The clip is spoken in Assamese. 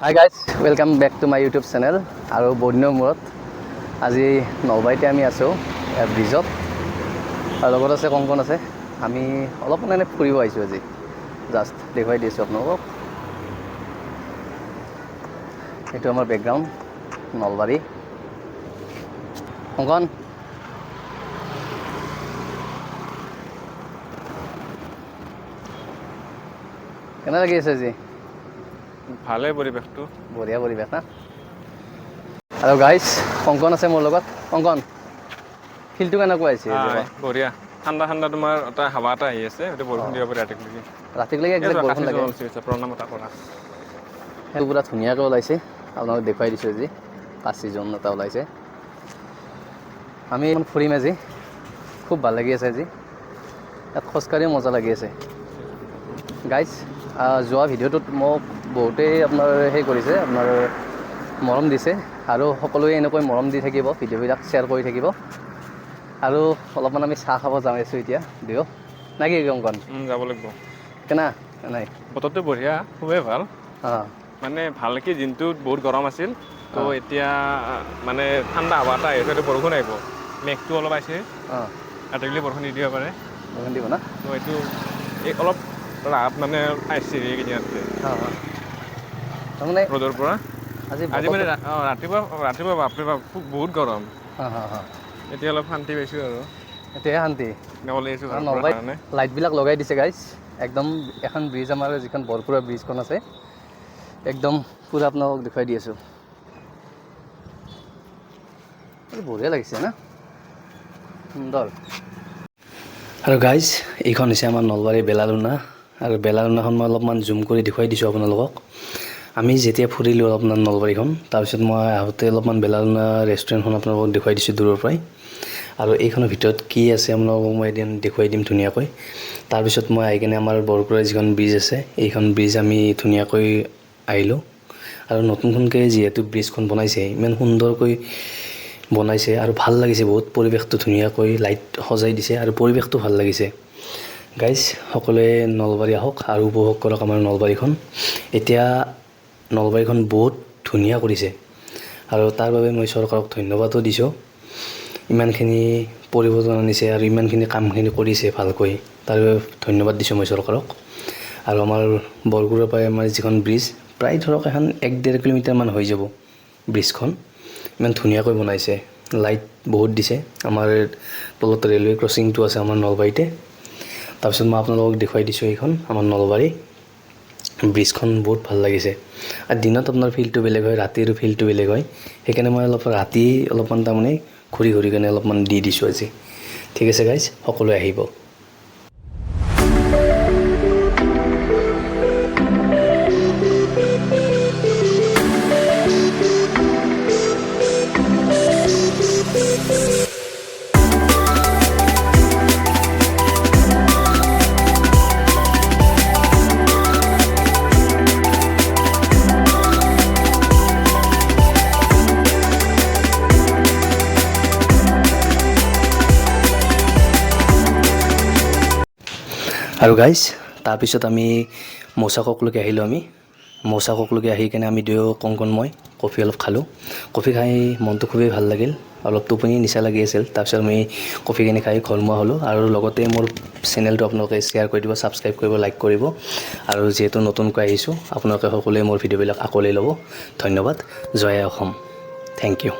Hi guys, welcome back to my YouTube channel. আৰু বৰ্ণিনৰ মূৰত আজি নলবাৰীতে আমি আছোঁ ব্ৰিজত আৰু লগত আছে কংকন আছে। আমি অলপ মানে ফুৰিব আহিছোঁ আজি, জাষ্ট দেখুৱাই দিছোঁ আপোনালোকক। এইটো আমাৰ বেকগ্ৰাউণ্ড নলবাৰী। কংকন কেনে লাগি আছে আজি? ভালে পৰিৱেশটো, বঢ়িয়া পৰিৱেশ না। আৰু গাইজ কংকন আছে মোৰ লগত। কংকন ফিল্ডটো কেনেকুৱা হৈছে? বঢ়িয়া ঠাণ্ডা ঠাণ্ডা, তোমাৰ এটা হাৱা এটা আহি আছে। এইটো বৰষুণ দিব পাৰে ৰাতিলৈকে একজেক্ট বৰষুণ লাগে। প্ৰণাম এটা কৰা, সেইটো পুৰা ধুনীয়াকৈ ওলাইছে। আপোনালোক দেখুৱাই দিছোঁ আজি কাচি জোন এটা ওলাইছে। আমি ফুৰিম আজি, খুব ভাল লাগি আছে আজি। ইয়াত খোজকাঢ়িও মজা লাগি আছে গাইজ। যোৱা ভিডিঅ'টোত মোক বহুতেই আপোনাৰ কৰিছে, আপোনাৰ মৰম দিছে আৰু সকলোৱে এনেকৈ মৰম দি থাকিব, ভিডিঅ'বিলাক শ্বেয়াৰ কৰি থাকিব। আৰু অলপমান আমি চাহ খাব যাই আছোঁ এতিয়া দিয়ক নে কি কংকন? যাব লাগিব। কেনা নাই বতৰটো বঢ়িয়া, খুবেই ভাল। অঁ মানে ভালকৈ দিনটোত বহুত গৰম আছিল, তো এতিয়া মানে ঠাণ্ডা হাৱা এটা আহিছে। বৰষুণ আহিব, মেঘটো অলপ আহিছে। ৰাতিলৈ বৰষুণ নিদিব পাৰে, বৰষুণ দিব না। তো এইটো এই অলপ ৰাহত মানে পাইছে এইকেইদিনতকৈ তাৰমানে ৰ'দৰ পৰা। আজি মানে বতৰটো ৰাতিপুৱা বাপৰে বাপ বহুত গৰম। এতিয়া অলপ শান্তি পাইছোঁ আৰু এতিয়াহে শান্তি। ওলাই আহিছোঁ ঘৰৰ পৰা নলবাৰীত কাৰণে। লাইটবিলাক লগাই দিছে গাইজ। একদম এখন ব্ৰিজ, আমাৰ যিখন বৰপুৰা ব্ৰিজখন আছে, একদম পূৰা আপোনালোকক দেখুৱাই দি আছোঁ। বঢ়িয়া লাগিছে না, সুন্দৰ। আৰু গাইজ এইখন হৈছে আমাৰ নলবাৰীৰ বেলালুনা। আৰু বেলালুনাখন মই অলপমান জুম কৰি দেখুৱাই দিছোঁ আপোনালোকক। আমি যেতিয়া ফুৰিলোঁ অলপমান নলবাৰীখন, তাৰপিছত মই আহোঁতে অলপমান বেলালুনা ৰেষ্টুৰেণ্টখন আপোনালোকক দেখুৱাই দিছোঁ দূৰৰ পৰাই। আৰু এইখনৰ ভিতৰত কি আছে আপোনালোকক মই এদিন দেখুৱাই দিম ধুনীয়াকৈ। তাৰপিছত মই আহি কিনে আমাৰ বৰপুৰাৰ যিখন ব্ৰিজ আছে, এইখন ব্ৰিজ আমি ধুনীয়াকৈ আহিলোঁ। আৰু নতুনকৈ যিহেতু ব্ৰিজখন বনাইছে, ইমান সুন্দৰকৈ বনাইছে আৰু ভাল লাগিছে বহুত। পৰিৱেশটো ধুনীয়াকৈ লাইট সজাই দিছে আৰু পৰিৱেশটো ভাল লাগিছে। গাইজ সকলোৱে নলবাৰী আহক আৰু উপভোগ কৰক আমাৰ নলবাৰীখন। এতিয়া নলবাৰীখন বহুত ধুনীয়া কৰিছে আৰু তাৰ বাবে মই চৰকাৰক ধন্যবাদো দিছোঁ। ইমানখিনি পৰিৱৰ্তন আনিছে আৰু ইমানখিনি কামখিনি কৰিছে ভালকৈ, তাৰ বাবে ধন্যবাদ দিছোঁ মই চৰকাৰক। আৰু আমাৰ বৰপুৰাৰ পৰাই আমাৰ যিখন ব্ৰিজ, প্ৰায় ধৰক এখন 1-1.5 কিলোমিটাৰমান হৈ যাব ব্ৰিজখন। ইমান ধুনীয়াকৈ বনাইছে, লাইট বহুত দিছে। আমাৰ তলত ৰেলৱে ক্ৰচিংটো আছে আমাৰ নলবাৰীতে। তাৰপিছত মই আপোনালোকক দেখুৱাই দিছোঁ এইখন আমাৰ নলবাৰী ব্ৰিজখন। বহুত ভাল লাগিছে। আৰু দিনত আপোনাৰ ফিল্ডটো বেলেগ হয়, ৰাতিৰ ফিল্ডটো বেলেগ হয়। সেইকাৰণে মই ৰাতি অলপমান তাৰমানে ঘূৰি কিনে অলপমান দি দিছোঁ আজি। ঠিক আছে গাইজ, সকলোৱে আহিব। আৰু গাইজ তাৰপিছত আমি মৌচাককলৈকে আহিলোঁ। আমি মৌচাককলৈকে আহি কিনে আমি দুয়ো কংকন মই কফি অলপ খালোঁ। কফি খাই মনটো খুবেই ভাল লাগিল, অলপ টোপনি নিচা লাগি আছিল। তাৰপিছত আমি কফিখিনি খাই ঘৰমুৱা হ'লোঁ। আৰু লগতে মোৰ চেনেলটো আপোনালোকে শ্বেয়াৰ কৰি দিব, ছাবস্ক্ৰাইব কৰিব, লাইক কৰিব। আৰু যিহেতু নতুনকৈ আহিছোঁ, আপোনালোকে সকলোৱে মোৰ ভিডিঅ'বিলাক আঁকোৱালি ল'ব। ধন্যবাদ। জয় অসম। Thank U.